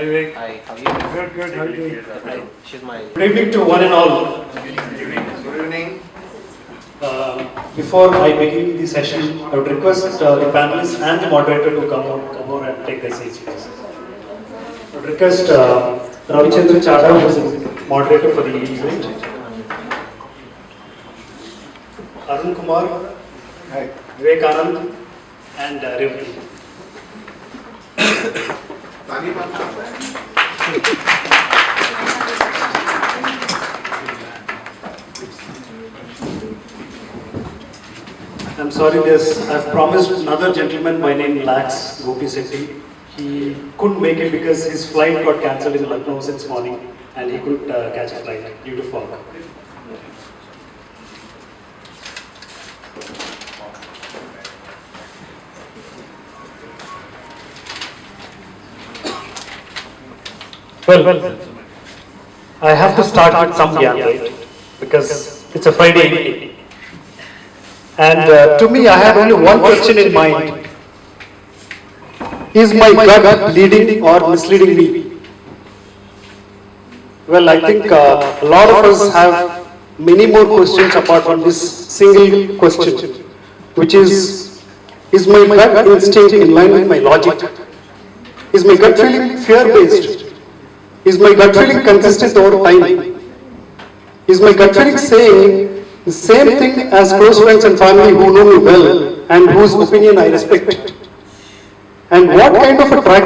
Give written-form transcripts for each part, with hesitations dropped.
Hi Vivek. Hi, how are you? Good. How are you doing? Hi, she's my... Good evening to one and all. Good evening. Before I begin the session, I would request the panelists and the moderator to come over and take their seats, please. I would request Ravichandra Chada, who is the moderator for the event. Arun Kumar, hi. Vivek Anand, and Revati. I'm sorry, I've promised another gentleman by name Lax Gopi Sethi. He couldn't make it because his flight got cancelled in Lucknow since morning and he couldn't catch a flight due to fog. Well, I have to start with some gyan, right? Because it's a Friday evening. And to me, I had only one question in mind. Is my gut leading or misleading me? Well, I think a lot of us have many more questions apart from this single question, which is my gut instinct in line with my logic? Is my gut feeling fear-based? Is my gut feeling consistent over time? Is my gut feeling saying the same thing as close friends and family who know me well and whose opinion I respect? And what kind of a track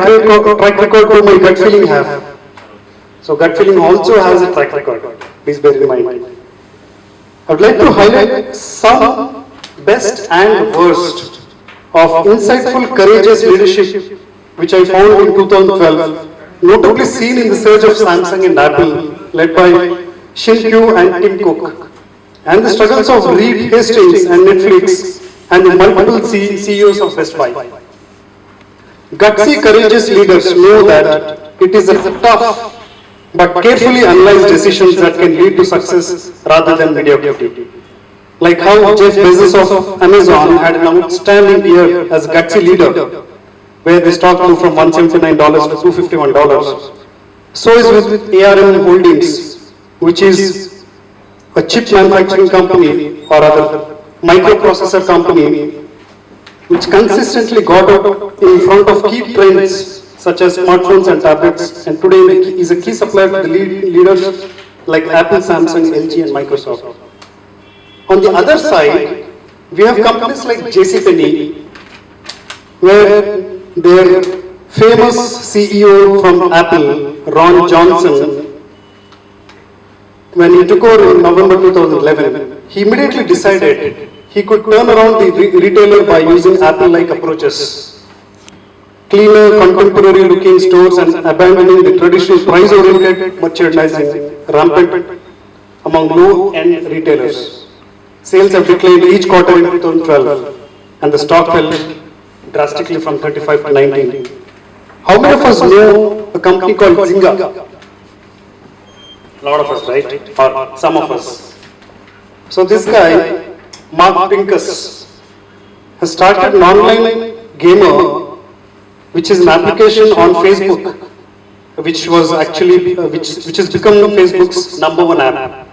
record do my gut feeling have? So gut feeling also has a track record, please bear in mind. I would like to highlight some best and worst of insightful, courageous leadership which I found in 2012. Notably seen in the surge of Samsung and Apple, led by Shin Kyu and Tim Cook, and the struggles of Reed Hastings and Netflix, and the multiple CEOs of Best Buy. Gutsy, courageous leaders know that it is a tough but carefully analyzed decisions that can lead to success rather than mediocrity. Like how Jeff Bezos of Amazon had an outstanding year as a gutsy leader, where the stock moved from $179 to $251. So is with ARM Holdings, which is a chip manufacturing company or other microprocessor company, which consistently got out in front of key trends such as smartphones and tablets, and today is a key supplier to the leaders like Apple, Samsung, LG, and Microsoft. On the other side, we have companies like JCPenney, where their famous CEO from Apple, Ron Johnson, when he took over in November 2011, he immediately decided he could turn around the retailer by using Apple-like approaches. Cleaner, contemporary-looking stores and abandoning the traditional price-oriented merchandising rampant among low-end retailers. Sales have declined each quarter in 2012, and the stock fell drastically from 35 to 19. How many of us know a company called Zynga? A lot of us, right? Or some of us. So this guy, Mark Pincus, has started an online gamer, which is an application on Facebook, which was actually which has become Facebook's #1 app.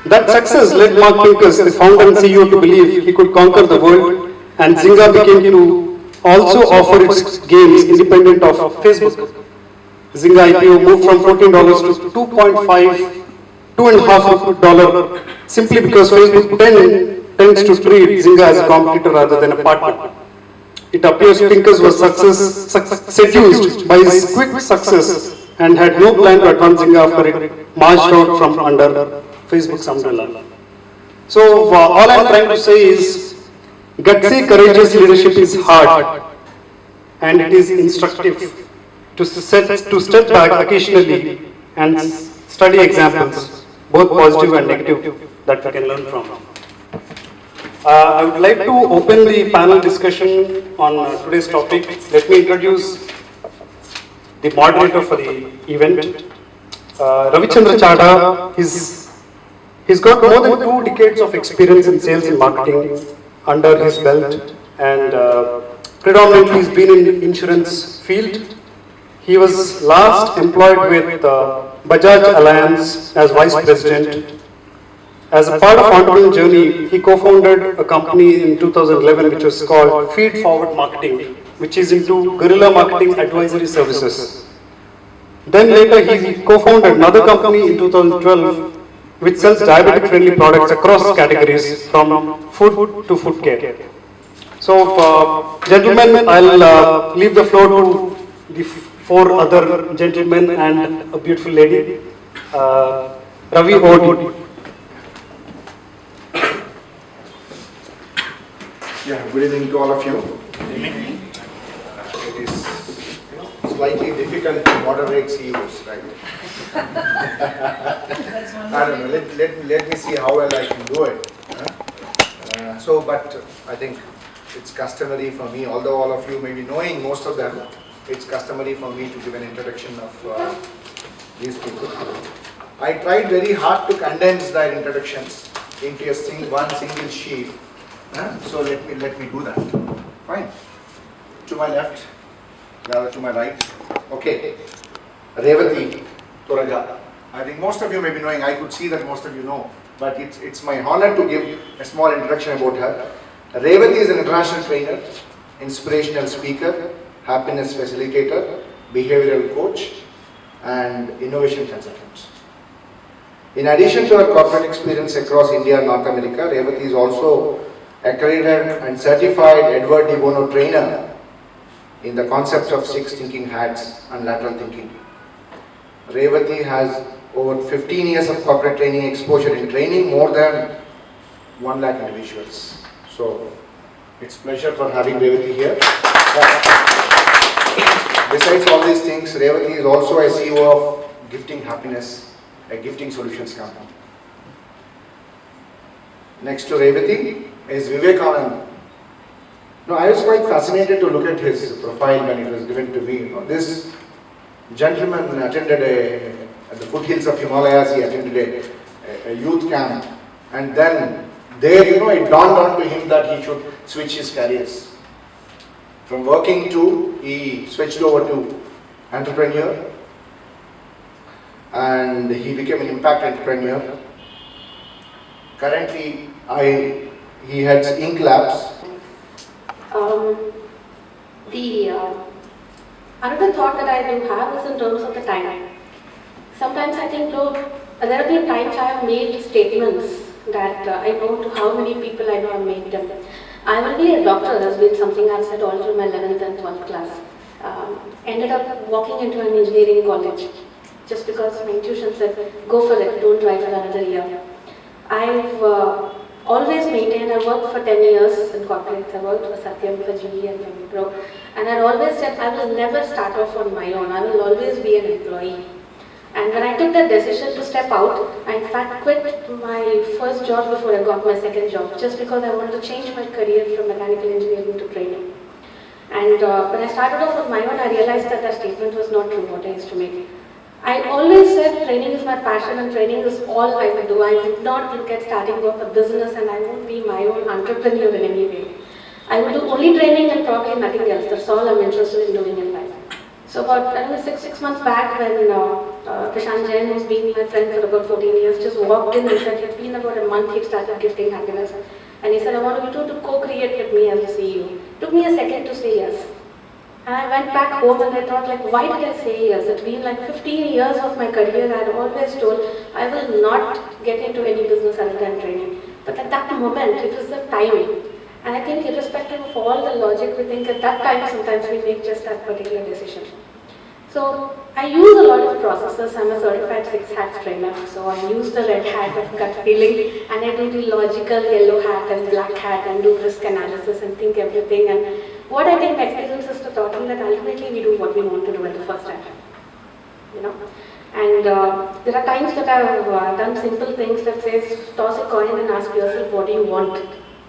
That success led Mark Pincus, the founder and CEO, to believe he could conquer the world, and Zynga became to also offer its games independent of Facebook. Zynga IPO moved from $14 to $2.5 simply because Facebook tends to treat Zynga as a competitor rather than a partner. It appears Pincus was seduced by his quick success and had no plan to advance Zynga after it marched out from under Facebook's umbrella. So all I'm trying to say is, gutsy, courageous leadership is hard, and it is instructive to step back occasionally and study examples, both positive and negative, that we can learn from. I would like to open the panel discussion on today's topic. Let me introduce the moderator for the event, Ravichandra Chada. He's got more than 2 decades of experience in sales and marketing under his belt, and predominantly he's been in the insurance field. He was last employed with Bajaj Alliance as Vice President. As a part of entrepreneurial journey, he co-founded a company in 2011 which was called Feed Forward Marketing, which is into guerrilla marketing advisory services. Then later he co-founded another company in 2012 which sells diabetic-friendly products across categories from food to food care. So, gentlemen, I'll leave the floor to the four other gentlemen and a beautiful lady. Ravi, over. Yeah, good evening to all of you. It is slightly difficult to moderate CEOs, right? I don't know, let me see how well I can do it. But I think it's customary for me, although all of you may be knowing most of them, it's customary for me to give an introduction of these people. I tried very hard to condense their introductions into one single sheet. So let me do that. Fine. To my left, rather to my right. Okay. Revati Turaga. I think most of you may be knowing. I could see that most of you know, but it's my honor to give a small introduction about her. Revati is an international trainer, inspirational speaker, happiness facilitator, behavioral coach, and innovation consultant. In addition to her corporate experience across India and North America, Revati is also accredited and certified Edward De Bono trainer in the concepts of 6 thinking hats and lateral thinking. Revati has over 15 years of corporate training exposure in training more than 1 lakh individuals. So it's pleasure for having Revati here. Besides all these things, Revati is also a CEO of Gifting Happiness, a gifting solutions company. Next to Revati is Vivekanand. No, I was quite fascinated to look at his profile when it was given to me. This gentleman attended at the foothills of Himalayas, he attended a youth camp, and then there, it dawned on to him that he should switch his careers. From working he switched over to entrepreneur, and he became an impact entrepreneur. Currently, he heads Ink Labs. Another thought that I do have is in terms of the time. Sometimes I think, there have been times I have made statements that I know to how many people I know I've made them. I will be a doctor has been something I've said all through my 11th and 12th class. Ended up walking into an engineering college just because my intuition said, go for it, don't try for another year. I've always maintained, I worked for 10 years in corporates. I worked for Satyam, for GE and for Wipro. And I always said I will never start off on my own. I will always be an employee. And when I took that decision to step out, I in fact quit my first job before I got my second job, just because I wanted to change my career from mechanical engineering to training. And when I started off on my own, I realized that that statement was not true, what I used to make. I always said training is my passion and training is all I would do. I would not look at starting off a business and I won't be my own entrepreneur in any way. I will do only training and probably nothing else. That's all I'm interested in doing in life. So about six months back when Prashant Jain, who's been my friend for about 14 years, just walked in and said it's been about a month he'd started Gifting Happiness. And he said, I want you to co-create with me as the CEO. Took me a second to say yes. And I went back home and I thought, why did I say yes? It's been 15 years of my career. I had always told I will not get into any business other than training. But at that moment, it was the time. And I think irrespective of all the logic, we think at that time sometimes we make just that particular decision. So I use a lot of processes. I'm a certified 6 hats trainer. So I use the red hat of gut feeling and I do the logical yellow hat and black hat and do risk analysis and think everything. And what I think my experience is to taught me that ultimately we do what we want to do at the first time. And there are times that I've done simple things that says toss a coin and ask yourself what do you want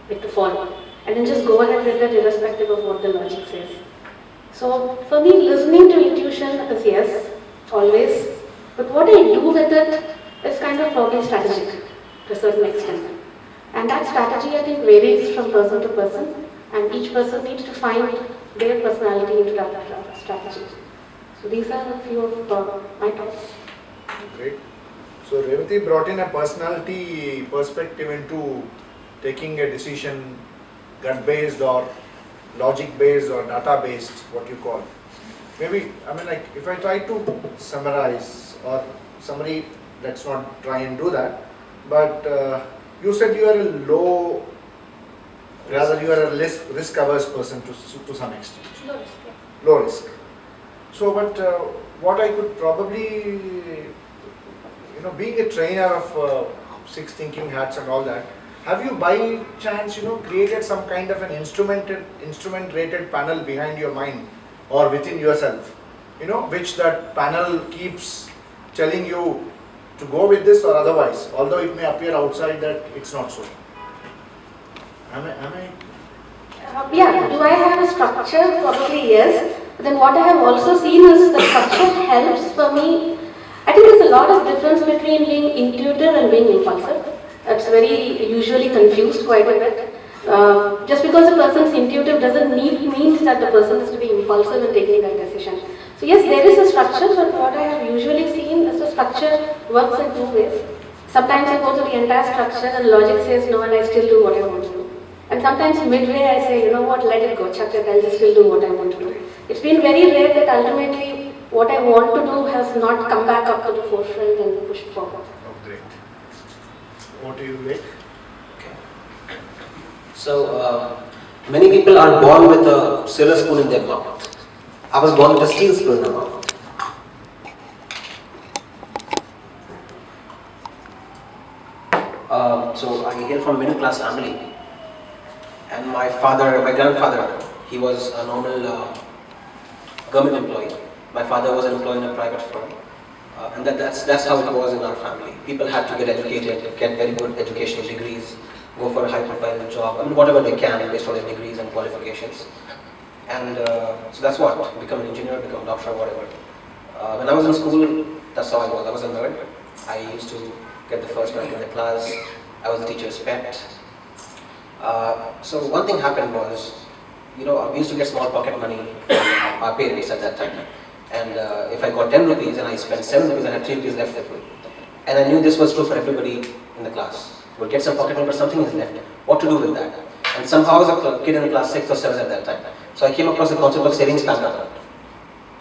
it to fall. And then just go ahead with it irrespective of what the logic says. So for me, listening to intuition is yes, always. But what I do with it is kind of probably strategic to a certain extent. And that strategy I think varies from person to person. And each person needs to find their personality into that strategy. So these are a few of my thoughts. Great. So Revati brought in a personality perspective into taking a decision, gut-based or logic-based or data-based, what you call. Maybe, I mean, like, if I try to summarize or summary, let's not try and do that, but you said you are a low, rather you are a less risk-averse person to some extent. Low risk. Low risk. So, but what I could probably, being a trainer of 6 thinking hats and all that, have you by chance, created some kind of an instrument rated panel behind your mind or within yourself, which that panel keeps telling you to go with this or otherwise, although it may appear outside that it's not so. Am I? Yeah, do I have a structure? Probably yes. But then what I have also seen is the structure helps for me. I think there's a lot of difference between being intuitive and being impulsive. That's very usually confused quite a bit. Just because a person is intuitive doesn't mean that the person is to be impulsive in taking that decision. So yes, there is a structure, but what I have usually seen is the structure works in 2 ways. Sometimes I go through the entire structure and logic says no and I still do what I want to do. And sometimes midway I say, you know what, let it go, chuck it, I'll just still do what I want to do. It's been very rare that ultimately what I want to do has not come back up to the forefront and pushed forward. Oh, great. What do you make? So, many people are born with a silver spoon in their mouth. I was born with a steel spoon in my mouth. So I hail from a middle class family, and my grandfather, he was a normal government employee. My father was an employee in a private firm, and that's how it was in our family. People had to get educated, get very good educational degrees, go for a high-profile job, I mean whatever they can based on their degrees and qualifications. And so that's what, become an engineer, become a doctor, whatever. When I was in school, that's how I was. I was a nerd. I used to get the first rank in the class. I was the teacher's pet. So one thing happened was, we used to get small pocket money from our parents at that time. And if I got 10 rupees and I spent 7 rupees, I had 3 rupees left with me. And I knew this was true for everybody in the class. We'll get some pocket money, but something is left. What to do with that? And somehow I was a kid in class 6 or 7 at that time. So I came across the concept of savings bank account,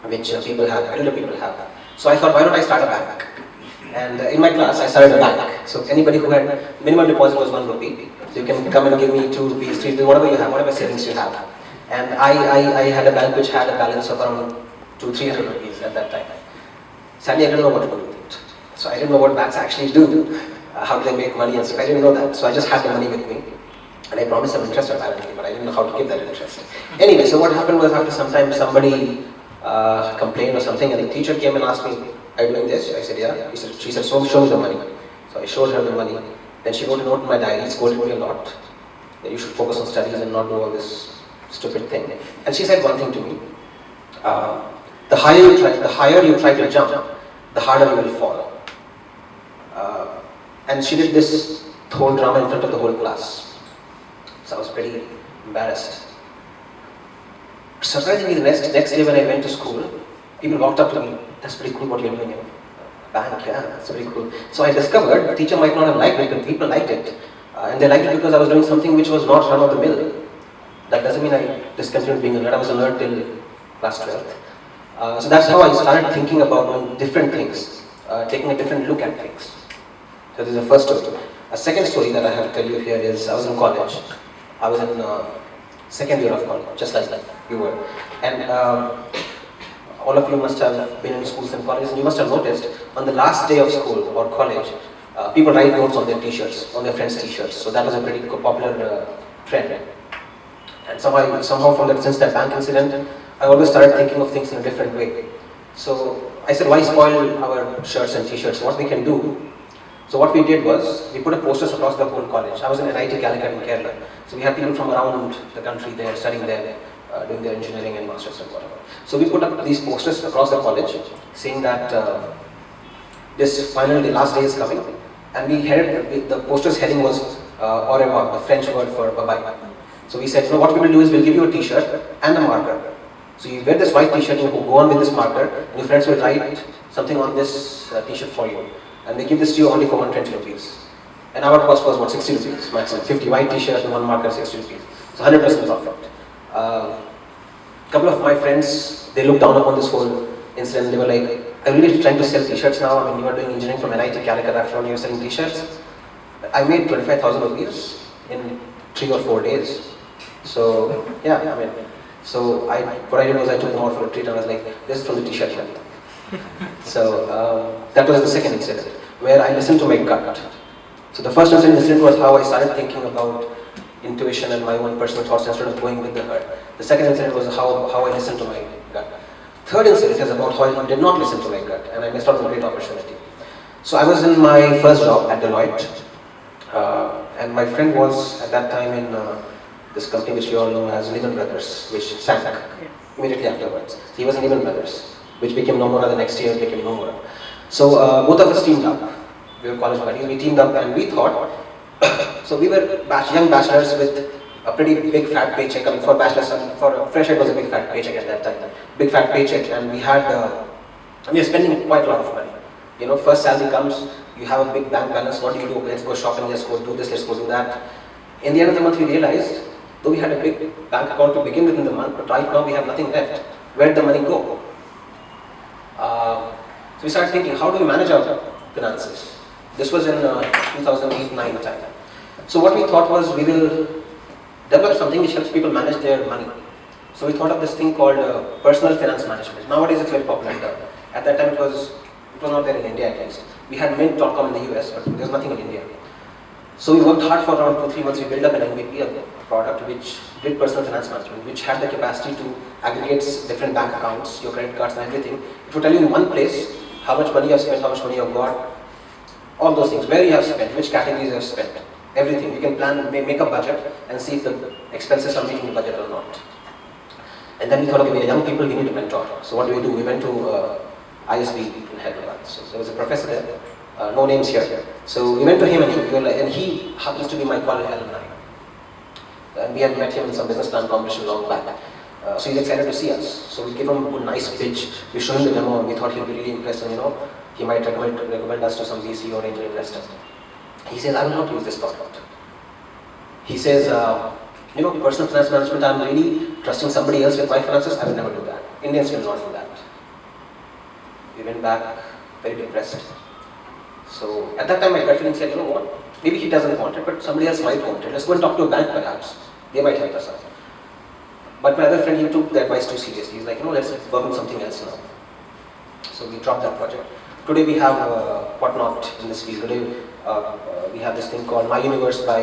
which people have, elder people have. So I thought, why don't I start a bank? And in my class, I started a bank. So anybody who had minimum deposit was 1 rupee. So you can come and give me 2 rupees, 3 rupees, whatever you have, whatever savings you have. And I had a bank which had a balance of around 200-300 rupees at that time. Sadly, I didn't know what to do with it. So I didn't know what banks actually do, how do they make money and stuff. I didn't know that. So I just had the money with me. And I promised some interest apparently, but I didn't know how to give that interest. Anyway, so what happened was after some time somebody complained or something, and the teacher came and asked me, are you doing this? I said, yeah. She said, so show me the money. So I showed her the money. Then she wrote a note in my diary, scolded me a lot, that you should focus on studies and not do all this stupid thing. And she said one thing to me, the higher you try to jump, the harder you will fall. And she did this whole drama in front of the whole class. So I was pretty embarrassed. Surprisingly, the next day when I went to school, people walked up to me, that's pretty cool what you're doing, bank, yeah, that's pretty cool. So I discovered the teacher might not have liked it, but people liked it. And they liked it because I was doing something which was not run of the mill. That doesn't mean I discontinued being a nerd. I was a nerd till class 12th. So that's how I started thinking about doing different things, taking a different look at things. So this is the first story. A second story that I have to tell you here is, I was in college. I was in second year of college, just like you were. And all of you must have been in schools and colleges, and you must have noticed on the last day of school or college, people write notes on their t-shirts, on their friends' t-shirts. So that was a pretty popular trend. And somehow since that bank incident, I always started thinking of things in a different way. So I said, why spoil our shirts and t-shirts? What we can do. So what we did was, we put a posters across the whole college. I was in NIT Calicut in Kerala. So we had people from around the country there, studying there, doing their engineering and masters and whatever. So we put up these posters across the college, saying that this final day, last day is coming. And the poster's heading was au revoir, the French word for bye-bye. So we said, what we will do is we'll give you a t-shirt and a marker. So you wear this white t-shirt, you go on with this marker, and your friends will write something on this t-shirt for you. And they give this to you only for 120 rupees. And our cost was what, 60 rupees maximum. 50 white t-shirt and one marker, 60 rupees. So 100% profit. Couple of my friends, they looked down upon this whole incident. They were like, "Are you really trying to sell t-shirts now? I mean, you are doing engineering from NIT Calicut, after all, you're selling t-shirts." I made 25,000 rupees in 3 or 4 days. So, yeah, I mean, so what I did was I took them out for a treat and I was like, "This is from the t-shirt money." So, that was the second incident, where I listened to my gut. So the first incident was how I started thinking about intuition and my own personal thoughts instead of going with the herd. The second incident was how I listened to my gut. Third incident is about how I did not listen to my gut and I missed out on a great opportunity. So I was in my first job at Deloitte, and my friend was at that time in this company which we all know as Lehman Brothers, which sank immediately afterwards. So he was in Lehman Brothers, which became Nomura the next year, became Nomura. So both of us teamed up. We were college buddies. We teamed up and we thought, so we were young bachelors with a pretty big fat paycheck. I mean, for bachelors, for a fresher, it was a big fat paycheck at that time. Big fat paycheck, and we were spending quite a lot of money. You know, first salary comes, you have a big bank balance. What do you do? Let's go shopping. Let's go do this. Let's go do that. In the end of the month, we realized, though we had a big bank account to begin with in the month, but right now we have nothing left. Where did the money go? So we started thinking, how do we manage our finances? This was in 2008-9 time. So what we thought was we will develop something which helps people manage their money. So we thought of this thing called personal finance management. Nowadays it's very popular term. At that time it was not there in India at least. We had Mint.com in the US, but there's nothing in India. So we worked hard for around 2-3 months. We built up an MVP, a product which did personal finance management, which had the capacity to aggregate different bank accounts, your credit cards and everything. It would tell you in one place how much money you have spent, how much money you have got, all those things, where you have spent, which categories you have spent, everything. You can plan, make a budget and see if the expenses are meeting the budget or not. And then we thought, okay, we are young people, we need a mentor. So what do? We went to ISB in Hyderabad. So there was a professor there, no names here. So we went to him and he happens to be my college alumni. And we had met him in some business plan competition long back. So he's excited to see us. So we gave him a nice pitch. We showed him the demo and we thought he'd be really impressed and he might recommend us to some VC or angel investor. He says, I will not use this product. He says, personal finance management, I'm really trusting somebody else with my finances, I will never do that. Indians will not do that. We went back very depressed. So at that time my gut feeling said, you know what, maybe he doesn't want it, but somebody else might want it. Let's go and talk to a bank perhaps. They might help us out. But my other friend, he took the advice too seriously. He's like, let's work on something else now. So we dropped that project. Today we have whatnot in this field. Today we have this thing called My Universe by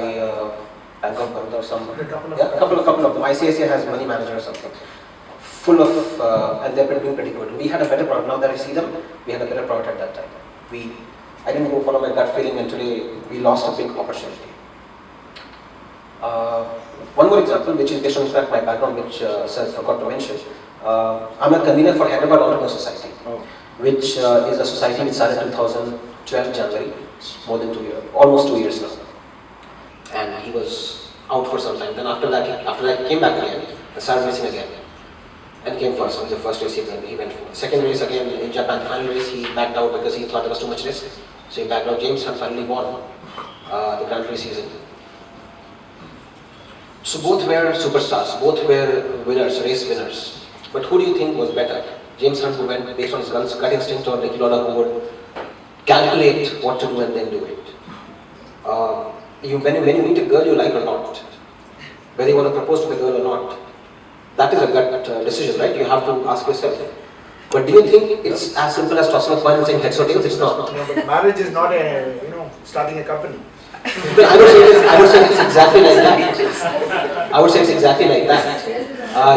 Bank of Baroda or some. A couple of them. ICICI has Money Manager or something. Full of, and they've been doing pretty good. We had a better product. Now that I see them, we had a better product at that time. I didn't go follow my gut feeling and today we lost a big opportunity. One more example, which is based on in fact my background, which Sir forgot to mention. I'm a convener for Hyderabad Entrepreneur Society, which is a society which started in 2012 January, more than 2 years, almost 2 years now. And he was out for some time. Then after that he came back again and started racing again. And came first on the first race he went for. Second race again in Japan, the final race he backed out because he thought there was too much risk. So he backed out. James Hunt finally won the Grand Prix season. So both were superstars, both were winners, race winners. But who do you think was better? James Hunt, who went based on his gut instinct, or Nicky Lauda, who would calculate what to do and then do it? When you meet a girl you like or not, whether you want to propose to the girl or not, that is a gut decision, right? You have to ask yourself. But do you think it's as simple as tossing a coin and saying heads or tails? It's not. No, but marriage is not starting a company. But I would say it's exactly like that. I would say it's exactly like that.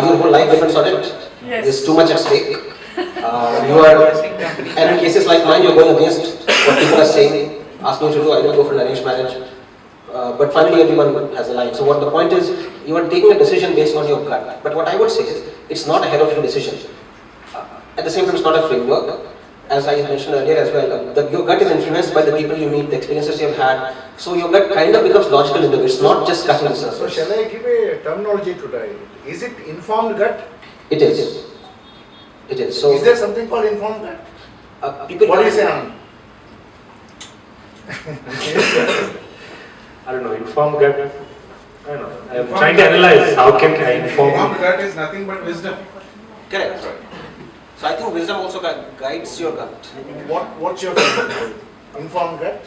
Your whole life depends on it. Yes. There's too much at stake. And in cases like mine, you're going against what people are saying, asking you to do. I don't go for an arranged marriage. But finally everyone has a line. So what the point is, you are taking a decision based on your gut. But what I would say is, it's not a head-of-head decision. At the same time, it's not a framework. As I mentioned earlier as well, your gut is influenced by the people you meet, the experiences you've had. So your gut kind of becomes logical in the way. It's not just cutting the surface. So shall I give a terminology today? Is it informed gut? It is. It is. So Is there something called informed gut? people. What do you say, Anand? I don't know, informed gut. I don't know. I'm trying to analyze how can I inform. Informed gut is nothing but wisdom. Correct. So I think wisdom also guides your gut. What's your feeling? Informed gut?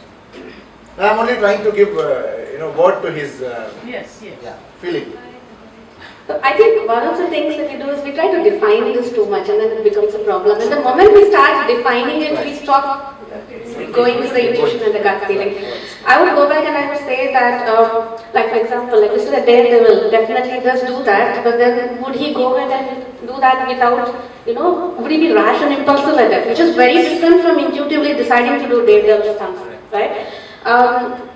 I'm only trying to give word to his Yes, yes. Yeah. feeling. So I think one of the things that we do is we try to define this too much and then it becomes a problem. And the moment we start defining it, we stop going with the intuition and the gut feeling. I would go back and I would say that, like for example, like this is a daredevil, definitely does do that, but then would he go ahead and do that without, would he be rash and impulsive at it, which is very different from intuitively deciding to do daredevil stuff, right?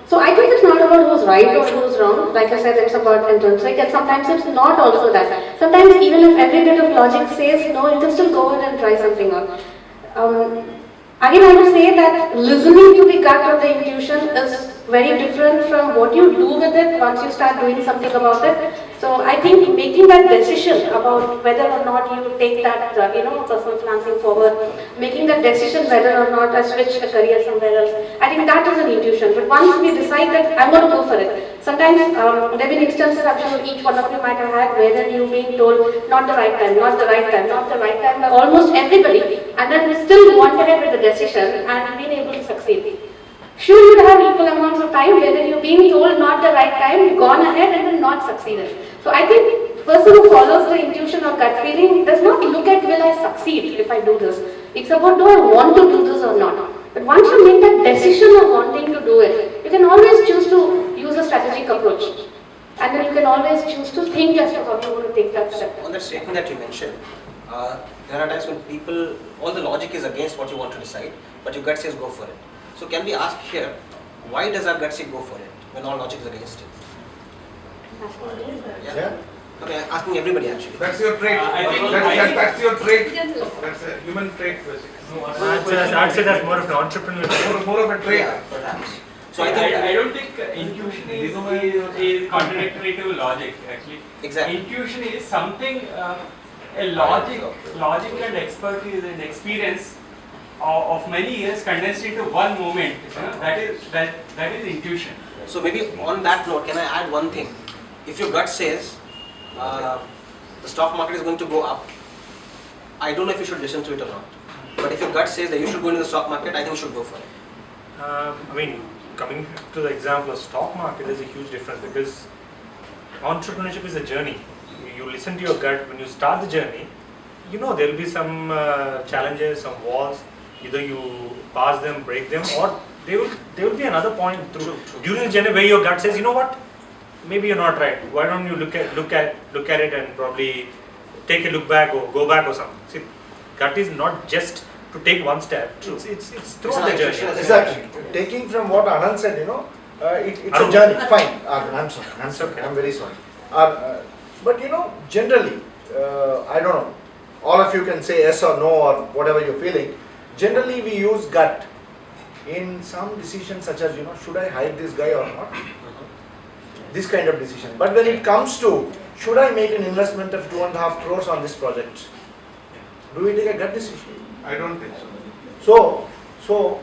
So I think it's not about who's right or who's wrong. Like I said, it's about intrinsic, and sometimes it's not also that. Sometimes even if every bit of logic says no, you can still go ahead and try something out. Again, I would say that listening to the gut or the intuition is very different from what you do with it once you start doing something about it. So I think making that decision about whether or not you take that, personal financing forward, making that decision whether or not I switch a career somewhere else, I think that is an intuition. But once we decide that I'm going to go for it, sometimes there have been instances, I'm sure each one of you might have had, wherein you being told not the right time, not the right time, not the right time by almost everybody, and then still went ahead with the decision and been able to succeed. Sure, you would have equal amounts of time where you're being told not the right time, you've gone ahead and then not succeeded. So I think the person who follows the intuition or gut feeling does not look at will I succeed if I do this. It's about do I want to do this or not. But once you make that decision of wanting to do it, you can always choose to use a strategic approach. And then you can always choose to think as to how you want to take that step. On that statement that you mentioned, there are times when all the logic is against what you want to decide, but your gut says go for it. So can we ask here, why does our gut say go for it when all logic is against it? Yeah? Okay, asking everybody actually. That's your trait. That's your trait. That's a human trait, basically. I'd say that's more of an entrepreneurial. More of a trait. Yeah, perhaps. So I don't think intuition is contradictory to logic actually. Exactly. Intuition is something, a logic and expertise and experience of many years condensed into one moment. That is intuition. So maybe on that note, can I add one thing? If your gut says the stock market is going to go up, I don't know if you should listen to it or not. But if your gut says that you should go into the stock market, I think you should go for it. Coming to the example of stock market, there's a huge difference because entrepreneurship is a journey. You listen to your gut when you start the journey. There will be some challenges, some walls. Either you pass them, break them, or there will be another point during the journey where your gut says, you know what, maybe you're not right. Why don't you look at it and probably take a look back or go back or something. See, gut is not just to take one step. It's throughout the journey. Exactly. Taking from what Anand said, it's a journey. Fine. I'm sorry. Okay. I'm very sorry. But generally, I don't know. All of you can say yes or no or whatever you're feeling. Generally, we use gut in some decisions such as, should I hire this guy or not? This kind of decision. But when it comes to, should I make an investment of 2.5 crores on this project? Do we take a gut decision? I don't think so. So,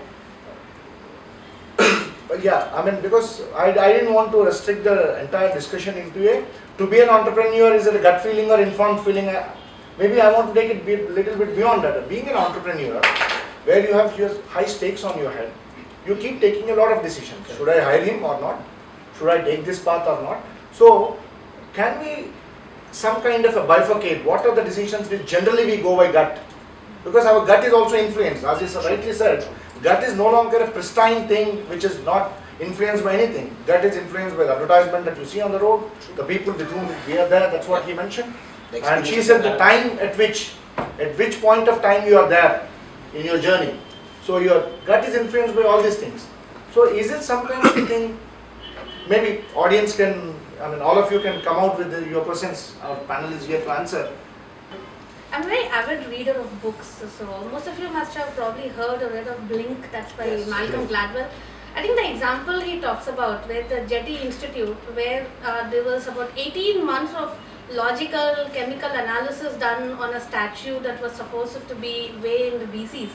yeah, because I didn't want to restrict the entire discussion into to be an entrepreneur, is it a gut feeling or informed feeling? Maybe I want to take it a little bit beyond that. Being an entrepreneur, where you have your high stakes on your head, you keep taking a lot of decisions. Should I hire him or not? Should I take this path or not? So, can we some kind of a bifurcate? What are the decisions which generally we go by gut? Because our gut is also influenced. As you rightly said, gut is no longer a pristine thing which is not influenced by anything. Gut is influenced by the advertisement that you see on the road, the people with whom we are there, that's what he mentioned. And she said the time at which point of time you are there in your journey. So your gut is influenced by all these things. So is it some kind of a thing, maybe audience can, all of you can come out with your questions, our panel is here to answer. I'm a very avid reader of books, so most of you must have probably heard or read of Blink, that's by Malcolm Gladwell. I think the example he talks about, where the Jetty Institute, where there was about 18 months of logical chemical analysis done on a statue that was supposed to be way in the BCs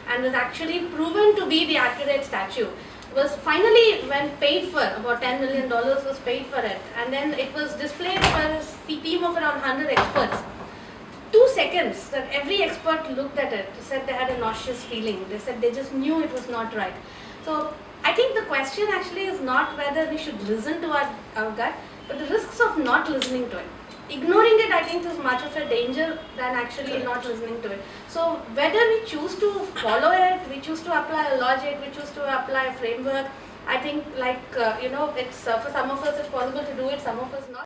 and was actually proven to be the accurate statue. Was finally, when paid for, about $10 million was paid for it, and then it was displayed by a team of around 100 experts. 2 seconds that every expert looked at it, said they had a nauseous feeling. They said they just knew it was not right. So I think the question actually is not whether we should listen to our gut, but the risks of not listening to it. Ignoring it, I think, is much of a danger than actually not listening to it. So whether we choose to follow it, we choose to apply a logic, we choose to apply a framework, I think, like, it's for some of us it's possible to do it, some of us not.